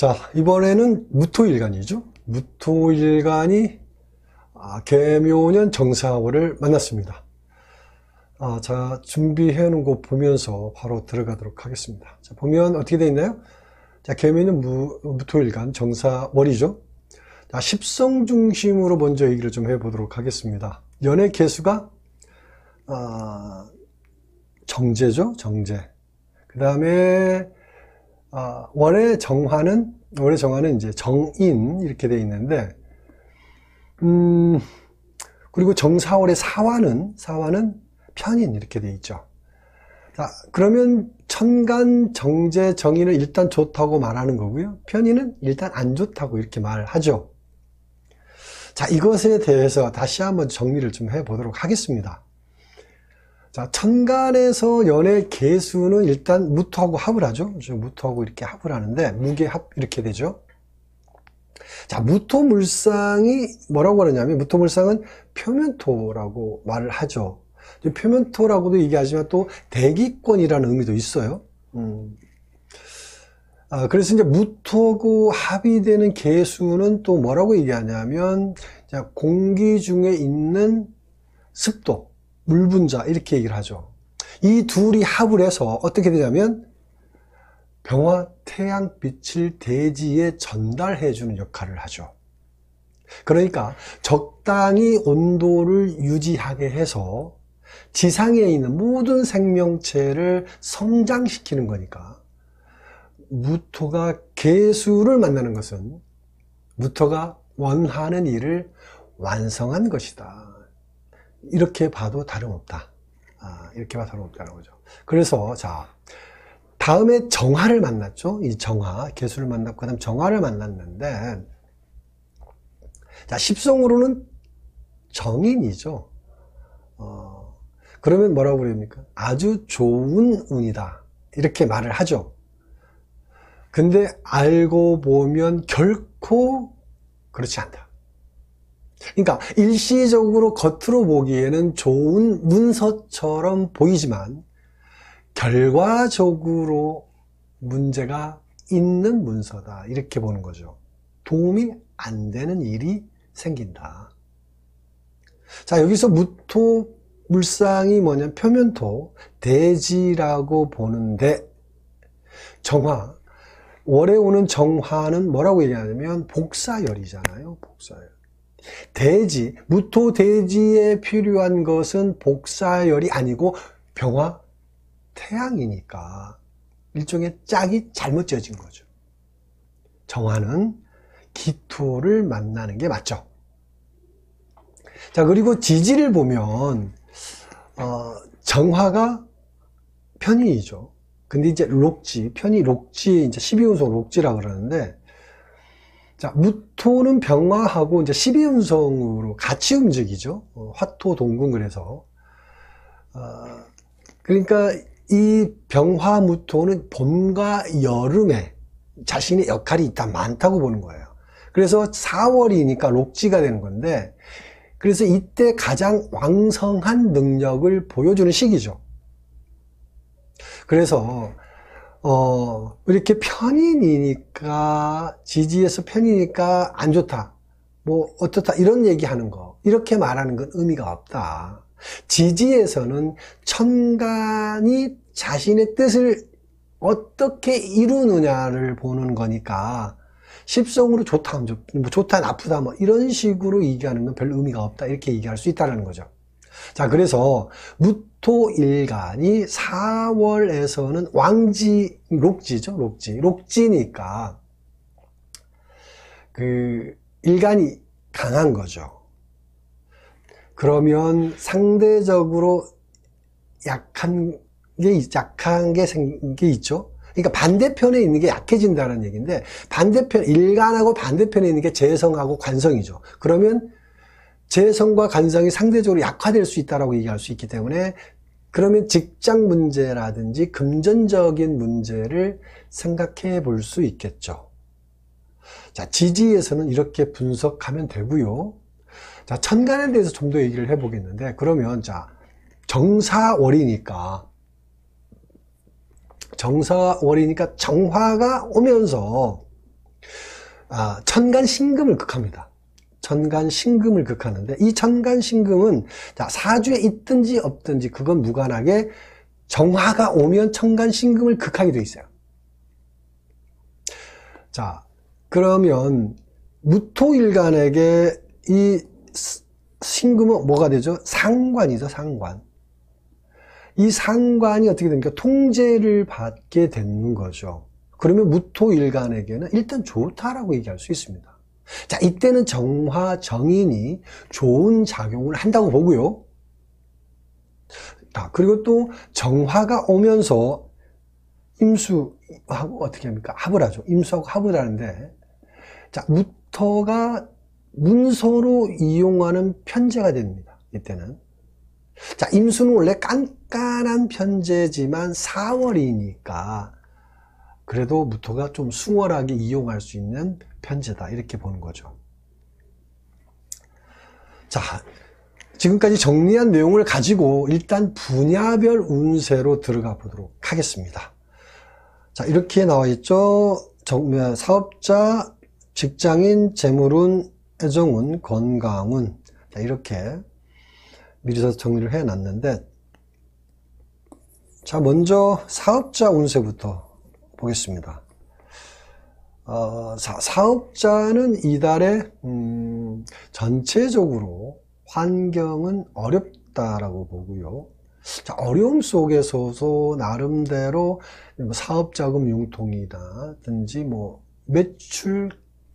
자, 이번에는 무토일간이죠. 무토일간이 계묘년 정사월을 만났습니다. 자, 준비해 놓은 거 보면서 바로 들어가도록 하겠습니다. 자, 보면 어떻게 되어 있나요? 자, 계묘년 무토일간 정사월이죠. 자, 십성 중심으로 먼저 얘기를 좀 해보도록 하겠습니다. 연의 개수가 정제죠, 정제. 그 다음에 월의 정화는 이제 정인 이렇게 되어 있는데, 그리고 정사월의 사화는 편인 이렇게 되어 있죠. 자, 그러면 천간, 정제, 정인은 일단 좋다고 말하는 거고요. 편인은 일단 안 좋다고 이렇게 말하죠. 자, 이것에 대해서 다시 한번 정리를 좀 해보도록 하겠습니다. 자, 천간에서 연의 개수는 일단 무토하고 합을 하죠. 무토하고 이렇게 합을 하는데, 무게합 이렇게 되죠. 자, 무토물상이 뭐라고 그러냐면, 무토물상은 표면토라고 말을 하죠. 표면토라고도 얘기하지만 또 대기권이라는 의미도 있어요. 그래서 이제 무토고 합이 되는 개수는 또 뭐라고 얘기하냐면, 자, 공기 중에 있는 습도, 물 분자 이렇게 얘기를 하죠. 이 둘이 합을 해서 어떻게 되냐면 병화 태양빛을 대지에 전달해 주는 역할을 하죠. 그러니까 적당히 온도를 유지하게 해서 지상에 있는 모든 생명체를 성장시키는 거니까, 무토가 개수를 만나는 것은 무토가 원하는 일을 완성한 것이다. 이렇게 봐도 다름없다. 이렇게 봐도 다름없다는 거죠. 그래서, 자, 다음에 정화를 만났죠. 이 정화, 개수를 만났고, 그 다음 정화를 만났는데, 자, 십성으로는 정인이죠. 그러면 뭐라고 그럽니까? 아주 좋은 운이다. 이렇게 말을 하죠. 근데 알고 보면 결코 그렇지 않다. 그러니까 일시적으로 겉으로 보기에는 좋은 문서처럼 보이지만 결과적으로 문제가 있는 문서다. 이렇게 보는 거죠. 도움이 안 되는 일이 생긴다. 자, 여기서 무토 물상이 뭐냐면 표면토, 대지라고 보는데, 정화, 월에 오는 정화는 뭐라고 얘기하냐면 복사열이잖아요. 복사열. 대지, 무토 대지에 필요한 것은 복사열이 아니고 병화 태양이니까 일종의 짝이 잘못 지어진 거죠. 정화는 기토를 만나는 게 맞죠. 자, 그리고 지지를 보면 정화가 편인이죠. 근데 이제 록지, 편이 록지, 이제 12운송 록지라 그러는데, 자, 무토는 병화하고 이제 12운성으로 같이 움직이죠. 화토 동군 그래서. 그러니까 이 병화 무토는 봄과 여름에 자신의 역할이 일단 많다고 보는 거예요. 그래서 4월이니까 록지가 되는 건데, 그래서 이때 가장 왕성한 능력을 보여주는 시기죠. 그래서 이렇게 편인이니까, 지지에서 편이니까 안 좋다, 뭐 어떻다 이런 얘기하는 거, 이렇게 말하는 건 의미가 없다. 지지에서는 천간이 자신의 뜻을 어떻게 이루느냐를 보는 거니까, 십성으로 좋다, 뭐 좋다, 나쁘다, 뭐 이런 식으로 얘기하는 건 별 의미가 없다, 이렇게 얘기할 수 있다는 거죠. 자, 그래서 무토일간이 4월에서는 왕지, 록지죠, 록지니까 그 일간이 강한 거죠. 그러면 상대적으로 약한 게 생긴 게 있죠. 그러니까 반대편에 있는 게 약해진다는 얘기인데, 반대편, 일간하고 반대편에 있는 게 재성하고 관성이죠. 그러면 재성과 관성이 상대적으로 약화될 수 있다고 얘기할 수 있기 때문에, 그러면 직장 문제라든지 금전적인 문제를 생각해 볼 수 있겠죠. 자, 지지에서는 이렇게 분석하면 되고요. 자, 천간에 대해서 좀 더 얘기를 해보겠는데, 그러면 자, 정사월이니까 정화가 오면서 천간신금을 극합니다. 천간신금을 극하는데, 이 천간신금은 자, 사주에 있든지 없든지 그건 무관하게 정화가 오면 천간신금을 극하게 되어 있어요. 자, 그러면 무토일간에게 이 신금은 뭐가 되죠? 상관이죠, 상관. 이 상관이 어떻게 됩니까? 통제를 받게 되는 거죠. 그러면 무토일간에게는 일단 좋다라고 얘기할 수 있습니다. 자, 이때는 정화, 정인이 좋은 작용을 한다고 보고요. 자, 그리고 또 정화가 오면서 임수하고 어떻게 합니까? 합을 하죠. 임수하고 합을 하는데, 자, 무토가 문서로 이용하는 편제가 됩니다. 이때는. 자, 임수는 원래 깐깐한 편제지만 4월이니까 그래도 무토가 좀 수월하게 이용할 수 있는 편제다, 이렇게 보는 거죠. 자, 지금까지 정리한 내용을 가지고 일단 분야별 운세로 들어가 보도록 하겠습니다. 자, 이렇게 나와 있죠. 사업자, 직장인, 재물운, 애정운, 건강운. 자, 이렇게 미리서 정리를 해 놨는데, 자, 먼저 사업자 운세부터 보겠습니다. 사업자는 이달에 전체적으로 환경은 어렵다라고 보고요. 자, 어려움 속에서도 나름대로 사업자금 융통이라든지 뭐 매출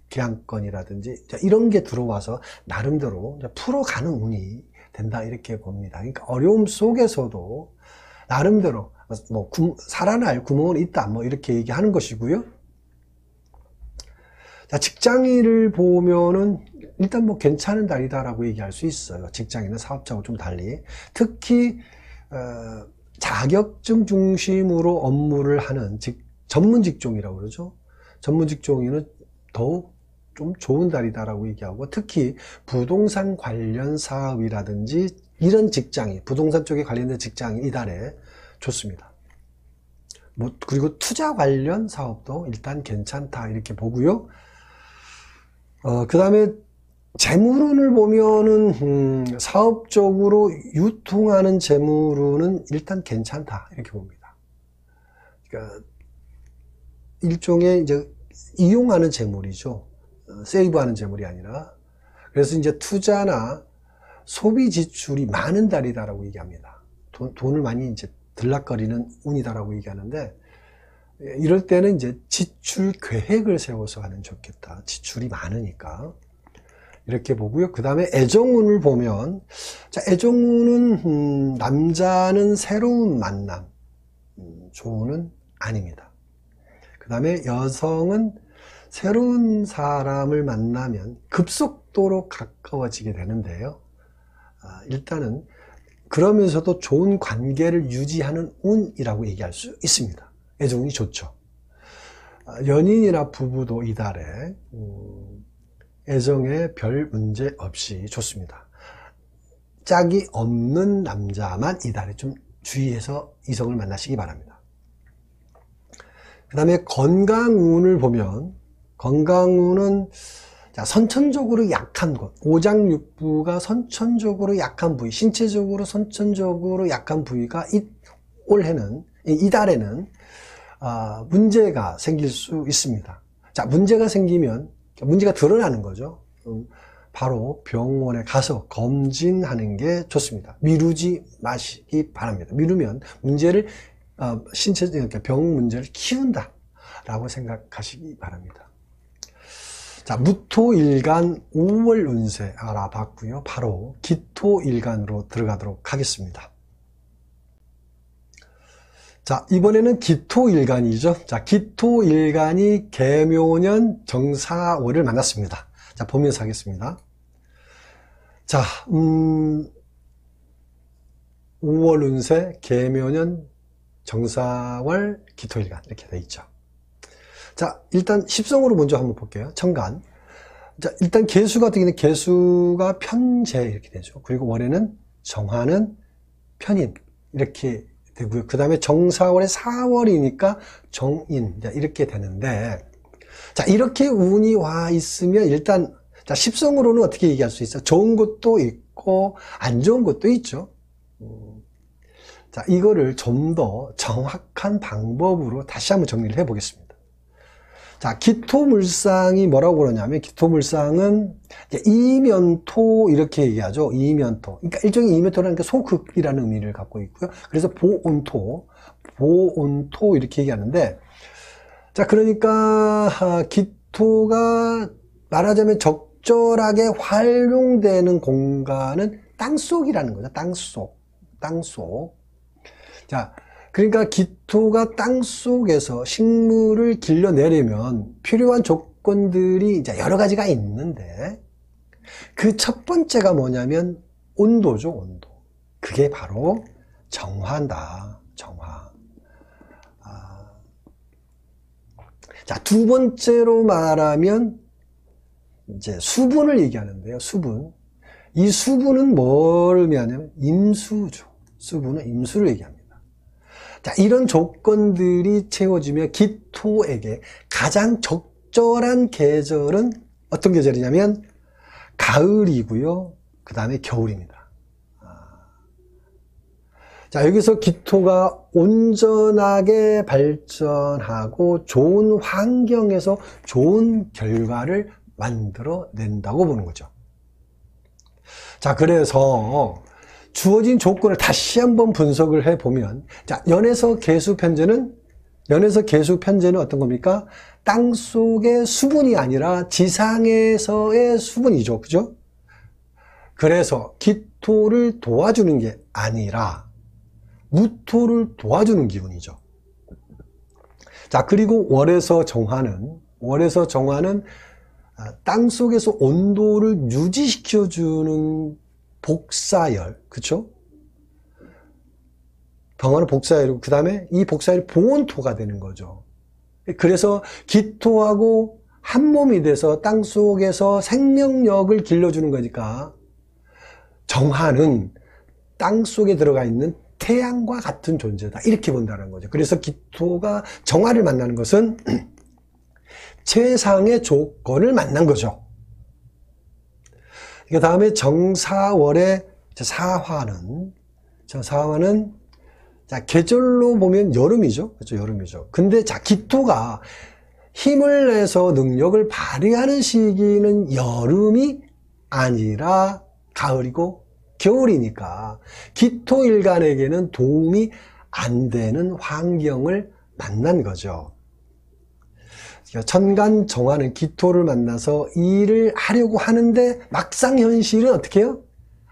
계약건이라든지 이런 게 들어와서 나름대로 풀어가는 운이 된다, 이렇게 봅니다. 그러니까 어려움 속에서도 나름대로 뭐 살아날 구멍은 있다, 뭐 이렇게 얘기하는 것이고요. 자, 직장인을 보면은 일단 뭐 괜찮은 달이다라고 얘기할 수 있어요. 직장인은 사업자하고 좀 달리. 특히 자격증 중심으로 업무를 하는 전문 직종이라고 그러죠. 전문 직종인은 더욱 좀 좋은 달이다라고 얘기하고, 특히 부동산 관련 사업이라든지 이런 직장이, 부동산 쪽에 관련된 직장이 이달에 좋습니다. 그리고 투자 관련 사업도 일단 괜찮다, 이렇게 보고요. 그 다음에 재물운을 보면은 사업적으로 유통하는 재물운은 일단 괜찮다, 이렇게 봅니다. 그러니까 일종의 이제 이용하는 재물이죠. 세이브하는 재물이 아니라. 그래서 이제 투자나 소비 지출이 많은 달이다라고 얘기합니다. 돈을 많이 이제 들락거리는 운이다라고 얘기하는데, 이럴 때는 이제 지출 계획을 세워서 하면 좋겠다. 지출이 많으니까. 이렇게 보고요. 그 다음에 애정운을 보면, 자, 애정운은 남자는 새로운 만남, 좋은은 아닙니다. 그 다음에 여성은 새로운 사람을 만나면 급속도로 가까워지게 되는데요. 일단은 그러면서도 좋은 관계를 유지하는 운이라고 얘기할 수 있습니다. 애정운이 좋죠. 연인이나 부부도 이달에 애정에 별 문제 없이 좋습니다. 짝이 없는 남자만 이달에 좀 주의해서 이성을 만나시기 바랍니다. 그 다음에 건강운을 보면, 건강운은 선천적으로 약한 것, 오장육부가 선천적으로 약한 부위, 신체적으로 선천적으로 약한 부위가 올해는, 이달에는 문제가 생길 수 있습니다. 자, 문제가 생기면 문제가 드러나는 거죠. 바로 병원에 가서 검진하는 게 좋습니다. 미루지 마시기 바랍니다. 미루면 문제를 신체적 병 문제를 키운다 라고 생각하시기 바랍니다. 자, 무토일간 5월 운세 알아봤고요. 바로 기토일간으로 들어가도록 하겠습니다. 자, 이번에는 기토일간이죠. 자, 기토일간이 계묘년 정사월을 만났습니다. 자, 보면서 하겠습니다. 자, 5월 운세 계묘년 정사월 기토일간 이렇게 되어 있죠. 자, 일단 십성으로 먼저 한번 볼게요. 천간. 자, 일단 개수가 어떻게 되냐? 개수가 편재 이렇게 되죠. 그리고 월에는 정화는 편인 이렇게 되고요. 그 다음에 정사월에 4월이니까 정인 이렇게 되는데, 자, 이렇게 운이 와 있으면 일단, 자, 십성으로는 어떻게 얘기할 수 있어? 좋은 것도 있고, 안 좋은 것도 있죠. 자, 이거를 좀 더 정확한 방법으로 다시 한번 정리를 해 보겠습니다. 자, 기토물상이 뭐라고 그러냐면, 기토물상은 이면토 이렇게 얘기하죠. 이면토. 그러니까 일종의 이면토라는 게 소극이라는 의미를 갖고 있고요. 그래서 보온토 이렇게 얘기하는데, 자, 그러니까 기토가 말하자면 적절하게 활용되는 공간은 땅속이라는 거죠. 땅속. 자, 그러니까 기토가 땅속에서 식물을 길러내려면 필요한 조건들이 이제 여러 가지가 있는데, 그 첫 번째가 뭐냐면 온도죠, 온도. 그게 바로 정화다, 정화. 자, 두 번째로 말하면 이제 수분을 얘기하는데요, 수분. 이 수분은 뭘 의미하냐면 임수죠. 수분은 임수를 얘기합니다. 자, 이런 조건들이 채워지면 기토에게 가장 적절한 계절은 어떤 계절이냐면 가을이고요. 그 다음에 겨울입니다. 자, 여기서 기토가 온전하게 발전하고 좋은 환경에서 좋은 결과를 만들어 낸다고 보는 거죠. 자, 그래서 주어진 조건을 다시 한번 분석을 해보면, 자, 연에서 계수 편제는 어떤 겁니까? 땅 속의 수분이 아니라 지상에서의 수분이죠. 그죠? 그래서 기토를 도와주는 게 아니라 무토를 도와주는 기운이죠. 자, 그리고 월에서 정화는 땅 속에서 온도를 유지시켜주는 복사열, 그쵸? 병화는 복사열이고, 그 다음에 이 복사열이 보온토가 되는 거죠. 그래서 기토하고 한 몸이 돼서 땅 속에서 생명력을 길러주는 거니까, 정화는 땅 속에 들어가 있는 태양과 같은 존재다. 이렇게 본다는 거죠. 그래서 기토가 정화를 만나는 것은 최상의 조건을 만난 거죠. 그 다음에 정사월의 사화는 자, 계절로 보면 여름이죠. 그렇죠? 여름이죠. 근데 자, 기토가 힘을 내서 능력을 발휘하는 시기는 여름이 아니라 가을이고 겨울이니까 기토일간에게는 도움이 안 되는 환경을 만난 거죠. 천간 정화는 기토를 만나서 일을 하려고 하는데 막상 현실은 어떻게 해요?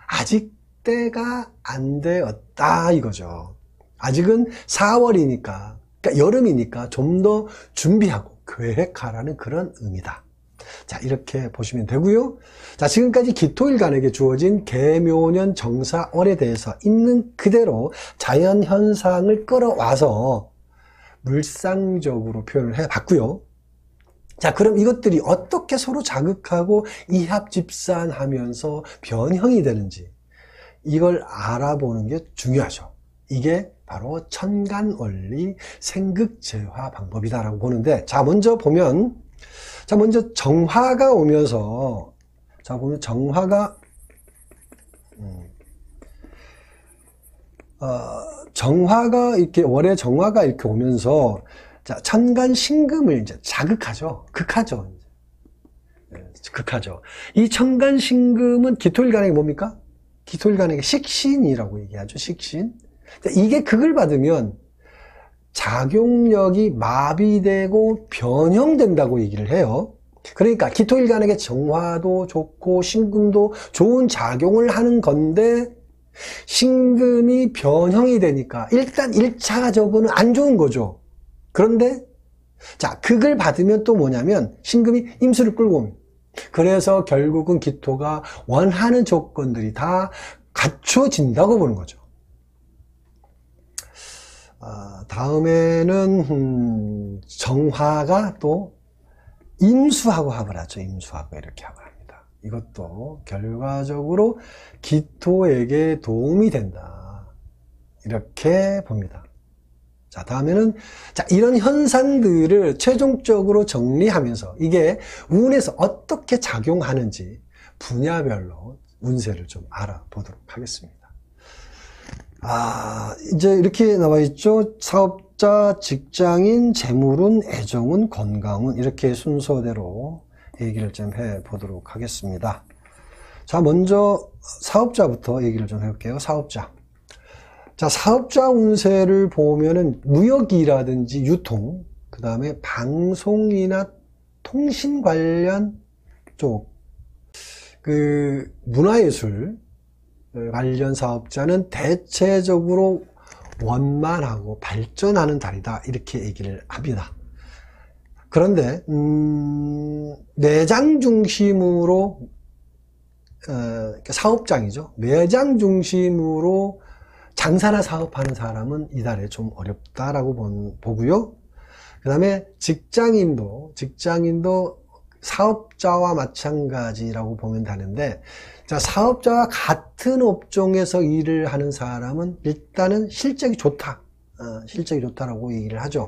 아직 때가 안 되었다 이거죠. 아직은 4월이니까, 그러니까 여름이니까 좀 더 준비하고 계획하라는 그런 의미다. 자, 이렇게 보시면 되고요. 자, 지금까지 기토일간에게 주어진 계묘년 정사월에 대해서 있는 그대로 자연 현상을 끌어와서 물상적으로 표현을 해봤고요. 자, 그럼 이것들이 어떻게 서로 자극하고 이합집산하면서 변형이 되는지 이걸 알아보는 게 중요하죠. 이게 바로 천간원리 생극재화 방법이다라고 보는데, 자, 먼저 정화가 오면서, 자, 보면 정화가 이렇게, 월의 정화가 이렇게 오면서, 자, 천간 신금을 이제 자극하죠. 극하죠. 극하죠. 이 천간 신금은 기토일간에게 뭡니까? 기토일간에게 식신이라고 얘기하죠. 식신. 이게 극을 받으면 작용력이 마비되고 변형된다고 얘기를 해요. 그러니까 기토일간에게 정화도 좋고 신금도 좋은 작용을 하는 건데 신금이 변형이 되니까 일단 1차적으로는 안 좋은 거죠. 그런데 자, 극을 받으면 또 뭐냐면 신금이 임수를 끌고 옵니다. 그래서 결국은 기토가 원하는 조건들이 다 갖춰진다고 보는 거죠. 다음에는 정화가 또 임수하고 합을 하죠. 임수하고 이렇게 합을 합니다. 이것도 결과적으로 기토에게 도움이 된다. 이렇게 봅니다. 자, 다음에는, 자, 이런 현상들을 최종적으로 정리하면서 이게 운에서 어떻게 작용하는지 분야별로 운세를 좀 알아보도록 하겠습니다. 이제 이렇게 나와 있죠. 사업자, 직장인, 재물운, 애정운, 건강운, 이렇게 순서대로 얘기를 좀 해보도록 하겠습니다. 자, 먼저 사업자부터 얘기를 좀 해볼게요. 사업자. 자, 사업자 운세를 보면은 무역이라든지 유통, 그 다음에 방송이나 통신 관련 쪽, 문화예술 관련 사업자는 대체적으로 원만하고 발전하는 달이다, 이렇게 얘기를 합니다. 그런데 매장 중심으로 사업장이죠. 매장 중심으로 장사나 사업하는 사람은 이달에 좀 어렵다라고 보고요. 그 다음에 직장인도 사업자와 마찬가지라고 보면 되는데, 자, 사업자와 같은 업종에서 일을 하는 사람은 일단은 실적이 좋다. 실적이 좋다라고 얘기를 하죠.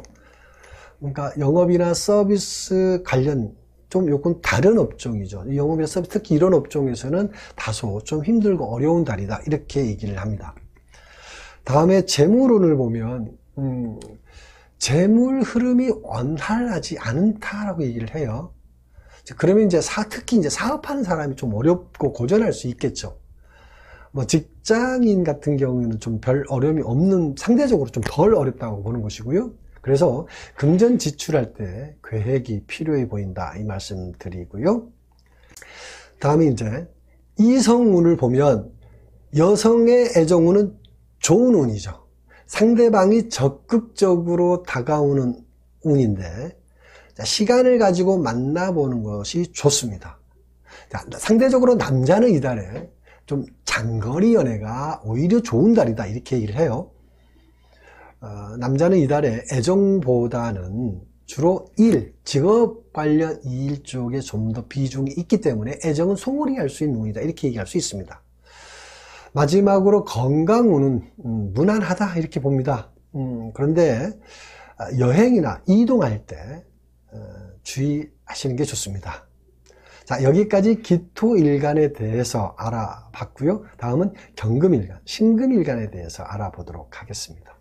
그러니까 영업이나 서비스 관련 좀 요건 다른 업종이죠. 영업이나 서비스, 특히 이런 업종에서는 다소 좀 힘들고 어려운 달이다, 이렇게 얘기를 합니다. 다음에 재물운을 보면 재물 흐름이 원활하지 않다라고 얘기를 해요. 그러면 이제 특히 이제 사업하는 사람이 좀 어렵고 고전할 수 있겠죠. 뭐 직장인 같은 경우에는 좀 별 어려움이 없는, 상대적으로 좀 덜 어렵다고 보는 것이고요. 그래서 금전 지출할 때 계획이 필요해 보인다, 이 말씀 드리고요. 다음에 이제 이성운을 보면 여성의 애정운은 좋은 운이죠. 상대방이 적극적으로 다가오는 운인데, 시간을 가지고 만나보는 것이 좋습니다. 자, 상대적으로 남자는 이달에 좀 장거리 연애가 오히려 좋은 달이다, 이렇게 얘기를 해요. 남자는 이달에 애정보다는 주로 직업 관련 일 쪽에 좀 더 비중이 있기 때문에 애정은 소홀히 할 수 있는 운이다, 이렇게 얘기할 수 있습니다. 마지막으로 건강운은 무난하다, 이렇게 봅니다. 그런데 여행이나 이동할 때 주의하시는 게 좋습니다. 자, 여기까지 기토일간에 대해서 알아봤고요. 다음은 경금일간, 신금일간에 대해서 알아보도록 하겠습니다.